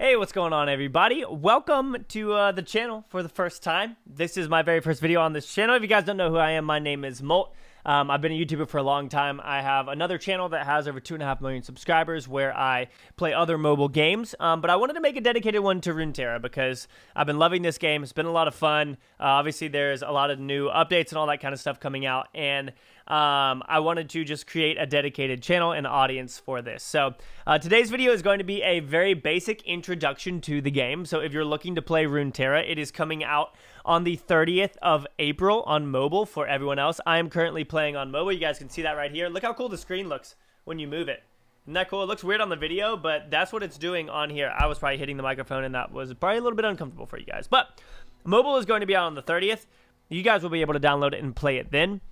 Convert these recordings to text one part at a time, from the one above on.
Hey, what's going on, everybody? Welcome to the channel for the first time. This is my very first video on this channel. If you guys don't know who I am, my name is MOLT. I've been a YouTuber for a long time. I have another channel that has over 2.5 million subscribers where I play other mobile games, but I wanted to make a dedicated one to Runeterra because I've been loving this game. It's been a lot of fun. Obviously, there's a lot of new updates and all that kind of stuff coming out, and I wanted to just create a dedicated channel and audience for this. So today's video is going to be a very basic introduction to the game. So if you're looking to play Runeterra, it is coming out on the 30th of April on mobile for everyone else. I am currently playing on mobile. You guys can see that right here. Look how cool the screen looks when you move it. Isn't that cool? It looks weird on the video, but that's what it's doing on here. I was probably hitting the microphone, and that was probably a little bit uncomfortable for you guys. But mobile is going to be out on the 30th. You guys will be able to download it and play it then.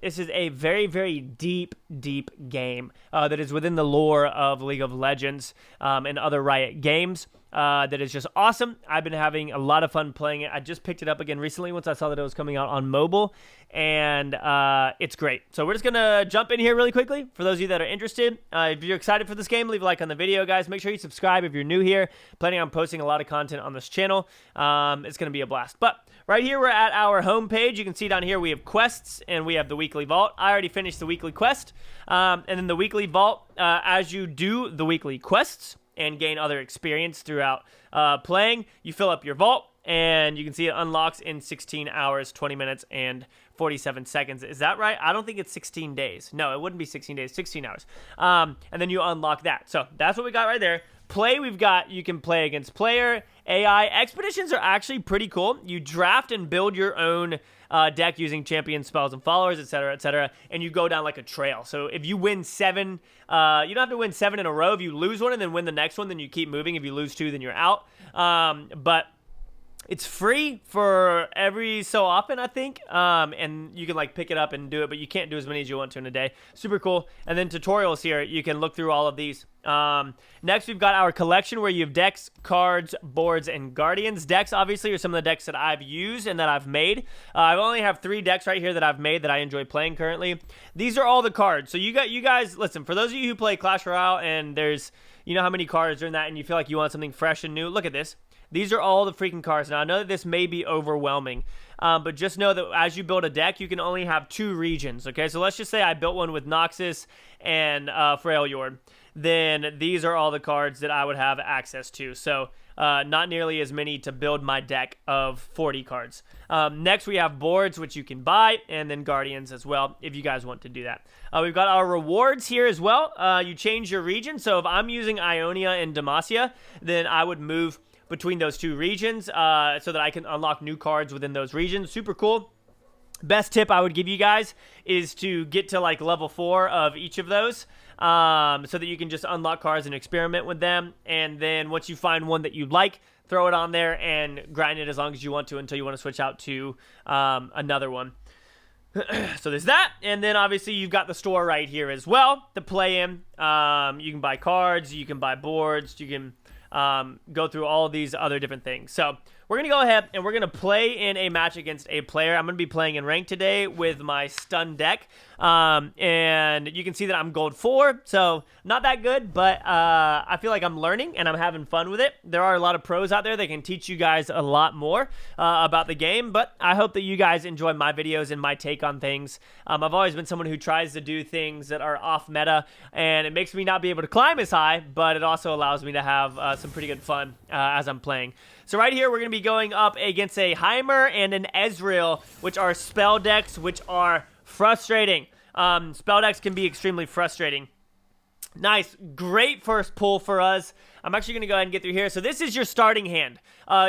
This is a very, very deep game that is within the lore of League of Legends and other Riot games. That is just awesome. I've been having a lot of fun playing it. I just picked it up again recently once I saw that it was coming out on mobile, and it's great. So we're just going to jump in here really quickly. For those of you that are interested, if you're excited for this game, leave a like on the video, guys. Make sure you subscribe if you're new here. Planning on posting a lot of content on this channel. It's going to be a blast. But right here, we're at our home page. You can see down here we have quests, and we have the weekly vault. I already finished the weekly quest. And then the weekly vault, as you do the weekly quests and gain other experience throughout playing, you fill up your vault, and you can see it unlocks in 16 hours, 20 minutes, and 47 seconds. Is that right? I don't think it's 16 days. No, it wouldn't be 16 days, 16 hours. And then you unlock that. So that's what we got right there. Play, you can play against player, AI. Expeditions are actually pretty cool. You draft and build your own deck using champion spells and followers, etc., and you go down like a trail. So if you win 7, you don't have to win 7 in a row. If you lose one and then win the next one, then you keep moving. If you lose 2, then you're out. But it's free for every so often, I think, and you can like pick it up and do it, but you can't do as many as you want to in a day. Super cool. And then tutorials here, you can look through all of these. Next, we've got our collection where you have decks, cards, boards, and guardians. Decks, obviously, are some of the decks that I've used and that I've made. I only have 3 decks right here that I've made that I enjoy playing currently. These are all the cards. So you guys, listen, for those of you who play Clash Royale and there's, you know how many cards are in that and you feel like you want something fresh and new, look at this. These are all the freaking cards. Now, I know that this may be overwhelming, but just know that as you build a deck, you can only have 2 regions, okay? So let's just say I built one with Noxus and Freljord. Then these are all the cards that I would have access to. So not nearly as many to build my deck of 40 cards. Next, we have boards, which you can buy, and then guardians as well, if you guys want to do that. We've got our rewards here as well. You change your region. So if I'm using Ionia and Demacia, then I would move between those 2 regions so that I can unlock new cards within those regions. Super cool. Best tip I would give you guys is to get to like level 4 of each of those so that you can just unlock cards and experiment with them. And then once you find one that you like, throw it on there and grind it as long as you want to until you want to switch out to another one. So there's that, and then obviously you've got the store right here as well to play in. You can buy cards, you can buy boards, you can go through all of these other different things. So we're going to go ahead and we're going to play in a match against a player. I'm going to be playing in ranked today with my stun deck. And you can see that I'm gold 4, so not that good, but I feel like I'm learning and I'm having fun with it. There are a lot of pros out there that can teach you guys a lot more about the game, but I hope that you guys enjoy my videos and my take on things. I've always been someone who tries to do things that are off meta, and it makes me not be able to climb as high, but it also allows me to have some pretty good fun as I'm playing. So right here, we're going to be going up against a Heimer and an Ezreal, which are spell decks, which are frustrating. Spell decks can be extremely frustrating. Nice. Great first pull for us. I'm actually going to go ahead and get through here. So this is your starting hand.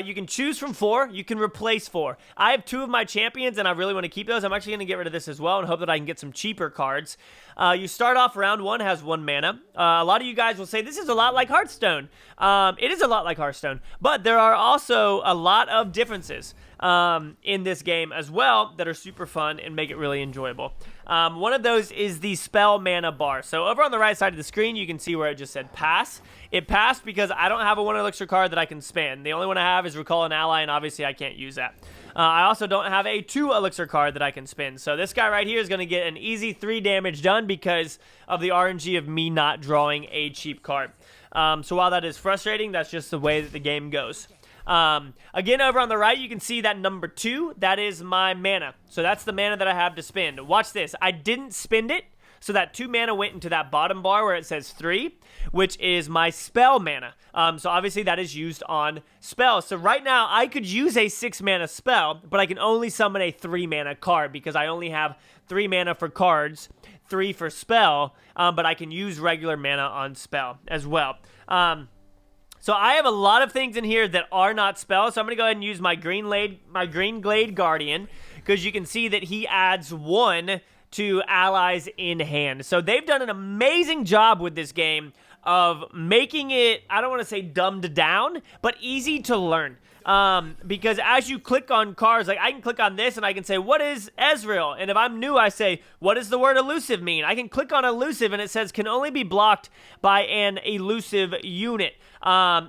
You can choose from 4. You can replace 4. I have 2 of my champions, and I really want to keep those. I'm actually going to get rid of this as well and hope that I can get some cheaper cards. You start off round 1, has 1 mana. A lot of you guys will say, this is a lot like Hearthstone. It is a lot like Hearthstone, but there are also a lot of differences. in this game as well that are super fun and make it really enjoyable. One of those is the spell mana bar. So over on the right side of the screen, you can see where it just said pass. It passed because I don't have a 1 elixir card that I can spin. The only one I have is Recall an Ally, and obviously I can't use that. I also don't have a 2 elixir card that I can spin. So this guy right here is going to get an easy 3 damage done because of the RNG of me not drawing a cheap card. So while that is frustrating, that's just the way that the game goes. Again, over on the right, you can see that number 2. That is my mana. So that's the mana that I have to spend. Watch this. I didn't spend it. So that 2 mana went into that bottom bar where it says 3, which is my spell mana. So obviously that is used on spells. So right now I could use a 6 mana spell, but I can only summon a 3 mana card because I only have 3 mana for cards, 3 for spell, but I can use regular mana on spell as well. So I have a lot of things in here that are not spells. So I'm going to go ahead and use my Green Glade Guardian because you can see that he adds 1 to allies in hand. So they've done an amazing job with this game of making it, I don't want to say dumbed down, but easy to learn. Because as you click on cards, like I can click on this and I can say, what is Ezreal? And if I'm new, I say, what does the word elusive mean? I can click on elusive and it says can only be blocked by an elusive unit.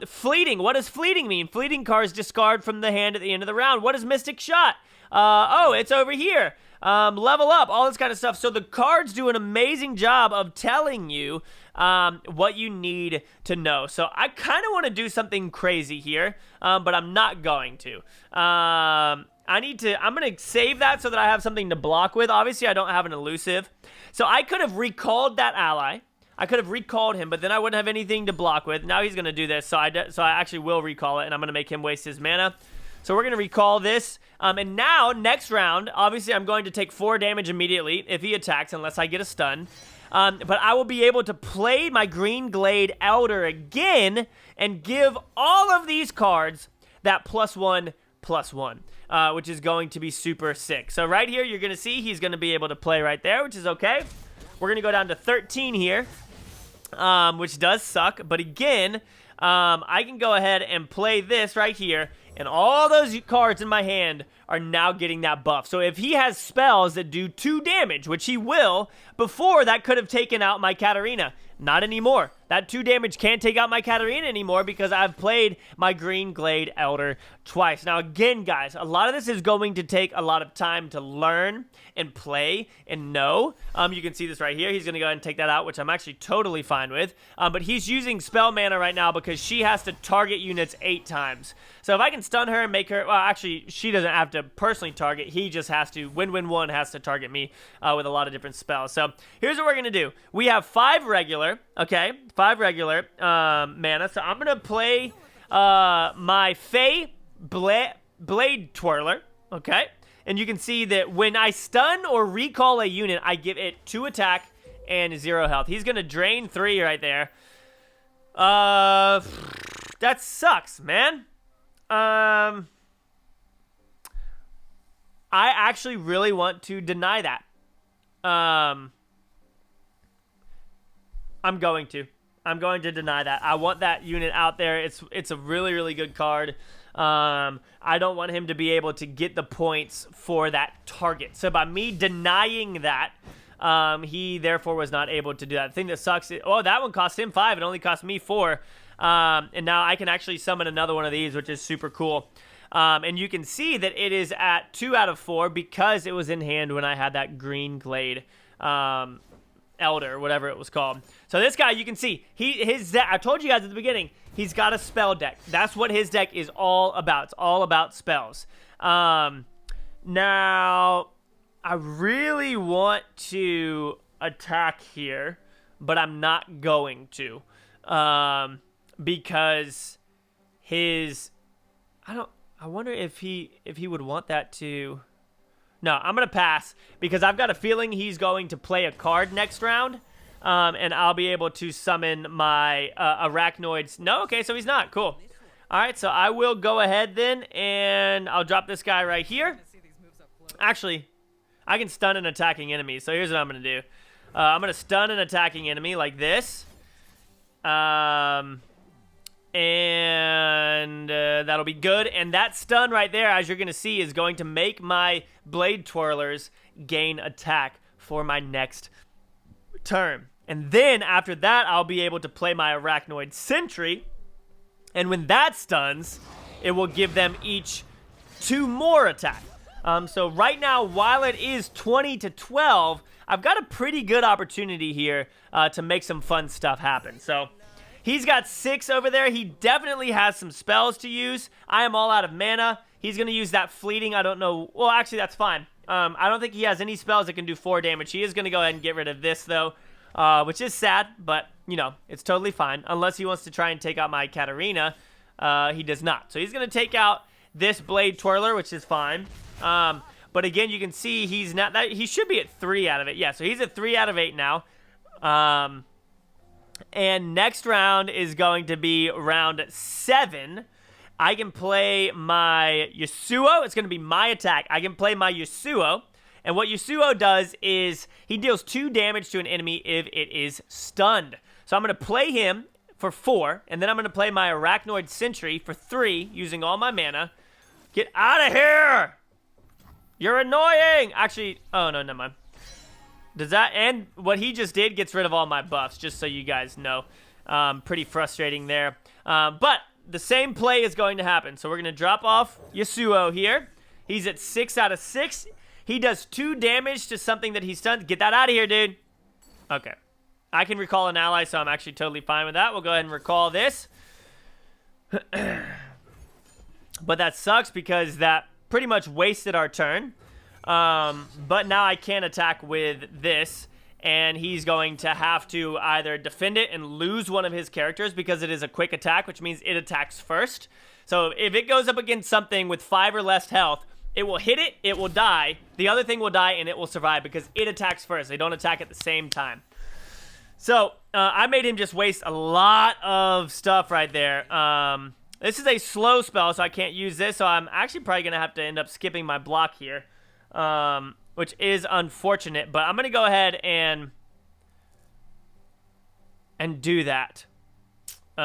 Fleeting, what does fleeting mean? Fleeting cards discard from the hand at the end of the round. What is Mystic Shot? Oh, it's over here. Level up, all this kind of stuff. So the cards do an amazing job of telling you what you need to know. So I kind of want to do something crazy here, but I'm not going to. I'm going to save that so that I have something to block with. Obviously, I don't have an elusive. So I could have recalled that ally. I could have recalled him, but then I wouldn't have anything to block with. Now he's going to do this, so I actually will recall it, and I'm going to make him waste his mana. So we're going to recall this. And now, next round, obviously I'm going to take 4 damage immediately if he attacks, unless I get a stun. But I will be able to play my Green Glade Elder again and give all of these cards that +1/+1, which is going to be super sick. So right here, you're going to see he's going to be able to play right there, which is okay. We're going to go down to 13 here, which does suck. But again, I can go ahead and play this right here. And all those cards in my hand are now getting that buff. So if he has spells that do 2 damage, which he will, before that could have taken out my Katarina. Not anymore. That 2 damage can't take out my Katarina anymore because I've played my Green Glade Elder twice. Now again, guys, a lot of this is going to take a lot of time to learn and play and know. You can see this right here. He's going to go ahead and take that out, which I'm actually totally fine with. But he's using spell mana right now because she has to target units 8 times. So if I can stun her and make her, well, actually, she doesn't have to personally target. He just has to, Win-Win-1 has to target me with a lot of different spells. So here's what we're going to do. We have 5 regular, okay? 5 regular mana. So I'm going to play my Fey Blade Twirler, okay? And you can see that when I stun or recall a unit, I give it 2 attack and 0 health. He's going to drain 3 right there. That sucks, man. I actually really want to deny that. I'm going to deny that. I want that unit out there. It's a really, really good card. I don't want him to be able to get the points for that target. So by me denying that, he therefore was not able to do that. The thing that sucks is, oh, that one cost him 5. It only cost me 4. And now I can actually summon another one of these, which is super cool. And you can see that it is at 2 out of 4 because it was in hand when I had that Green Glade Elder, whatever it was called. So this guy, you can see, his deck, I told you guys at the beginning, he's got a spell deck. That's what his deck is all about. It's all about spells. Now, I really want to attack here, but I'm not going to. Because his, I wonder if he would want that to. No, I'm going to pass because I've got a feeling he's going to play a card next round, and I'll be able to summon my arachnoids. No, okay, so he's not. Cool. All right, so I will go ahead then, and I'll drop this guy right here. Actually, I can stun an attacking enemy, so here's what I'm going to do. I'm going to stun an attacking enemy like this. And that'll be good. And that stun right there, as you're going to see, is going to make my Blade Twirlers gain attack for my next turn. And then after that, I'll be able to play my Arachnoid Sentry. And when that stuns, it will give them each 2 more attack. So right now, while it is 20-12, I've got a pretty good opportunity here to make some fun stuff happen. So he's got 6 over there. He definitely has some spells to use. I am all out of mana. He's going to use that fleeting. I don't know. Well, actually, that's fine. I don't think he has any spells that can do 4 damage. He is going to go ahead and get rid of this, though, which is sad, but, you know, it's totally fine. Unless he wants to try and take out my Katarina, he does not. So he's going to take out this Blade Twirler, which is fine. But again, you can see he's not that he should be at 3 out of it. Yeah, so he's at 3 out of 8 now. And next round is going to be round 7. I can play my Yasuo. It's going to be my attack. I can play my Yasuo. And what Yasuo does is he deals 2 damage to an enemy if it is stunned. So I'm going to play him for 4, and then I'm going to play my Arachnoid Sentry for 3 using all my mana. Get out of here! You're annoying! Actually, oh no, never mind. Does that, and what he just did gets rid of all my buffs, just so you guys know. Pretty frustrating there. But the same play is going to happen. So we're going to drop off Yasuo here. He's at 6 out of 6. He does 2 damage to something that he's stunned. Get that out of here, dude. Okay. I can recall an ally, so I'm actually totally fine with that. We'll go ahead and recall this. But that sucks because that pretty much wasted our turn. But now I can attack with this, and he's going to have to either defend it and lose one of his characters because it is a quick attack, which means it attacks first. So if it goes up against something with 5 or less health, it will hit it, it will die, the other thing will die, and it will survive because it attacks first. They don't attack at the same time. So I made him just waste a lot of stuff right there. This is a slow spell, so I can't use this. So I'm actually probably going to have to end up skipping my block here, which is unfortunate. But I'm going to go ahead and do that. Do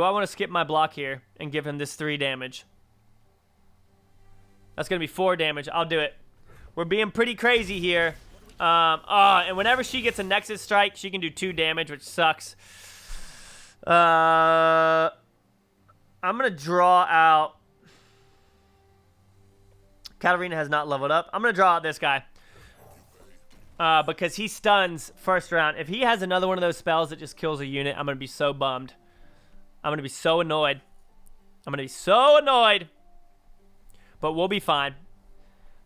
I want to skip my block here and give him this 3 damage? That's going to be 4 damage. I'll do it. We're being pretty crazy here. And whenever she gets a Nexus Strike, she can do 2 damage, which sucks. I'm going to draw out... Katarina has not leveled up. I'm going to draw out this guy. Because he stuns first round. If he has another one of those spells that just kills a unit, I'm going to be so bummed. I'm going to be so annoyed. I'm going to be so annoyed. But we'll be fine.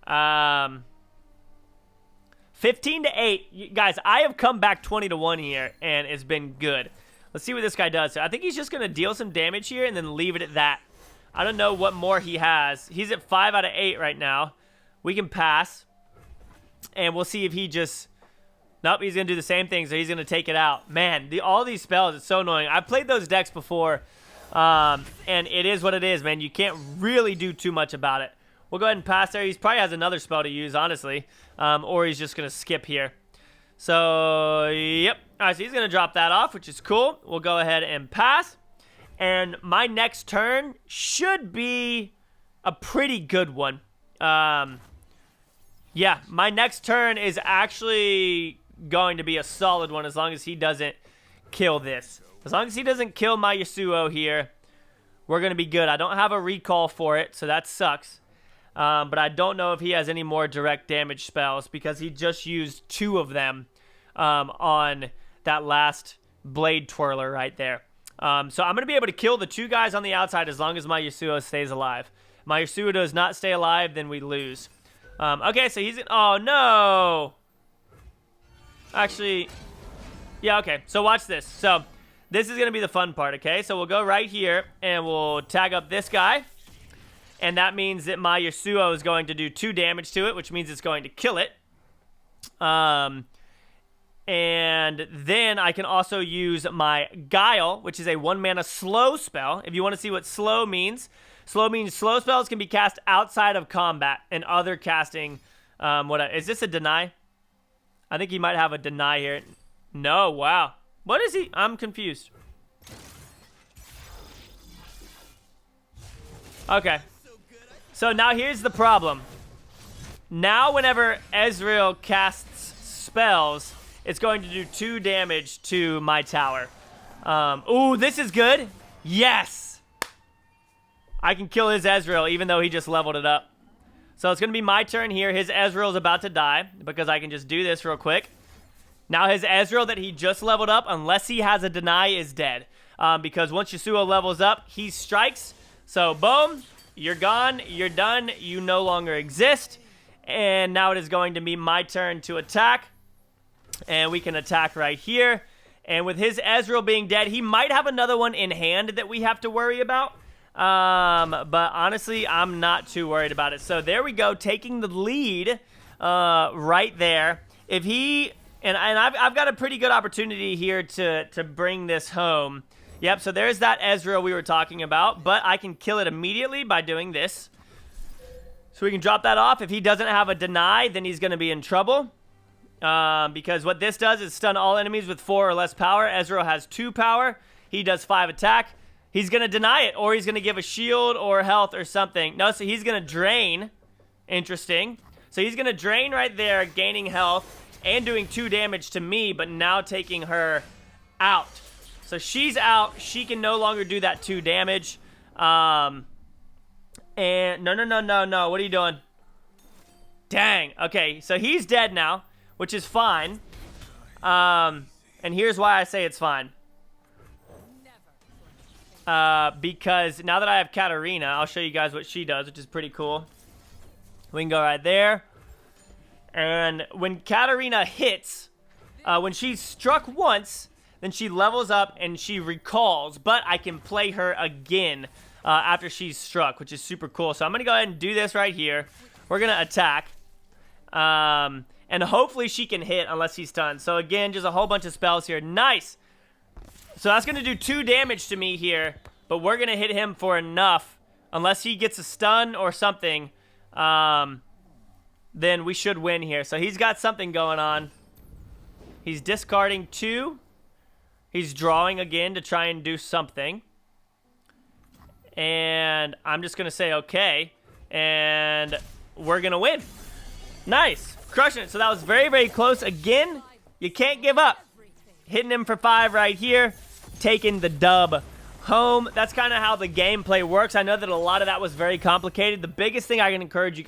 15-8. Guys, I have come back 20-1 here, and it's been good. Let's see what this guy does. So I think he's just going to deal some damage here and then leave it at that. I don't know what more he has. He's at 5 out of 8 right now. We can pass. And we'll see if he just... Nope, he's going to do the same thing, so he's going to take it out. Man, all these spells, it's so annoying. I've played those decks before, and it is what it is, man. You can't really do too much about it. We'll go ahead and pass there. He probably has another spell to use, honestly, or he's just going to skip here. So, yep. All right, so he's going to drop that off, which is cool. We'll go ahead and pass. And my next turn should be a pretty good one. Yeah, my next turn is actually going to be a solid one as long as he doesn't kill this. As long as he doesn't kill my Yasuo here, we're going to be good. I don't have a recall for it, so that sucks. But I don't know if he has any more direct damage spells because he just used 2 of them on that last Blade Twirler right there. So I'm going to be able to kill the 2 guys on the outside as long as my Yasuo stays alive. If my Yasuo does not stay alive, then we lose. Okay, so he's... Oh, no! Actually... Yeah, okay. So watch this. So this is going to be the fun part, okay? So we'll go right here, and we'll tag up this guy. And that means that my Yasuo is going to do 2 damage to it, which means it's going to kill it. And then I can also use my Guile, which is a 1-mana slow spell. If you want to see what slow means slow spells can be cast outside of combat and other casting. Is this a deny? I think he might have a deny here. No, wow. What is he? I'm confused. Okay. So now here's the problem. Now whenever Ezreal casts spells, it's going to do 2 damage to my tower. Ooh, this is good. Yes! I can kill his Ezreal even though he just leveled it up. So it's going to be my turn here. His Ezreal is about to die because I can just do this real quick. Now his Ezreal that he just leveled up, unless he has a deny, is dead. Because once Yasuo levels up, he strikes. So boom, you're gone, you're done, you no longer exist. And now it is going to be my turn to attack. And we can attack right here. And with his Ezreal being dead, he might have another one in hand that we have to worry about. But honestly, I'm not too worried about it. So there we go, taking the lead right there. If he... And I've got a pretty good opportunity here to bring this home. Yep, so there's that Ezreal we were talking about. But I can kill it immediately by doing this. So we can drop that off. If he doesn't have a deny, then he's going to be in trouble. Because what this does is stun all enemies with 4 or less power. Ezreal has 2 power. He does 5 attack. He's going to deny it, or he's going to give a shield or health or something. No, so he's going to drain. Interesting. So he's going to drain right there, gaining health and doing 2 damage to me, but now taking her out. So she's out. She can no longer do that 2 damage. And no. What are you doing? Dang. Okay, so he's dead now, which is fine. And here's why I say it's fine. Because now that I have Katarina, I'll show you guys what she does, which is pretty cool. We can go right there. And when Katarina hits, when she's struck once, then she levels up and she recalls. But I can play her again after she's struck, which is super cool. So I'm going to go ahead and do this right here. We're going to attack. And hopefully she can hit unless he's stunned. So again, just a whole bunch of spells here. Nice! So that's going to do 2 damage to me here, but we're going to hit him for enough. Unless he gets a stun or something, then we should win here. So he's got something going on. He's discarding 2. He's drawing again to try and do something. And I'm just going to say okay. And we're going to win. Nice. Crushing it. So that was very, very close. Again, you can't give up. Hitting him for 5 right here. Taking the dub home. That's kind of how the gameplay works. I know that a lot of that was very complicated. The biggest thing I can encourage you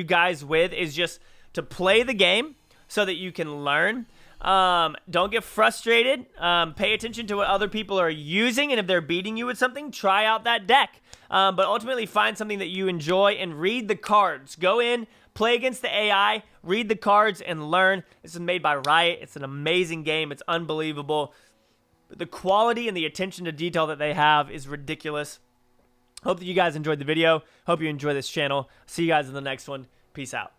guys with is just to play the game so that you can learn. Don't get frustrated. Pay attention to what other people are using, and if they're beating you with something, try out that deck. But ultimately, find something that you enjoy and read the cards. Go in, play against the AI, read the cards, and learn. This is made by Riot. It's an amazing game. It's unbelievable. The quality and the attention to detail that they have is ridiculous. Hope that you guys enjoyed the video. Hope you enjoy this channel. See you guys in the next one. Peace out.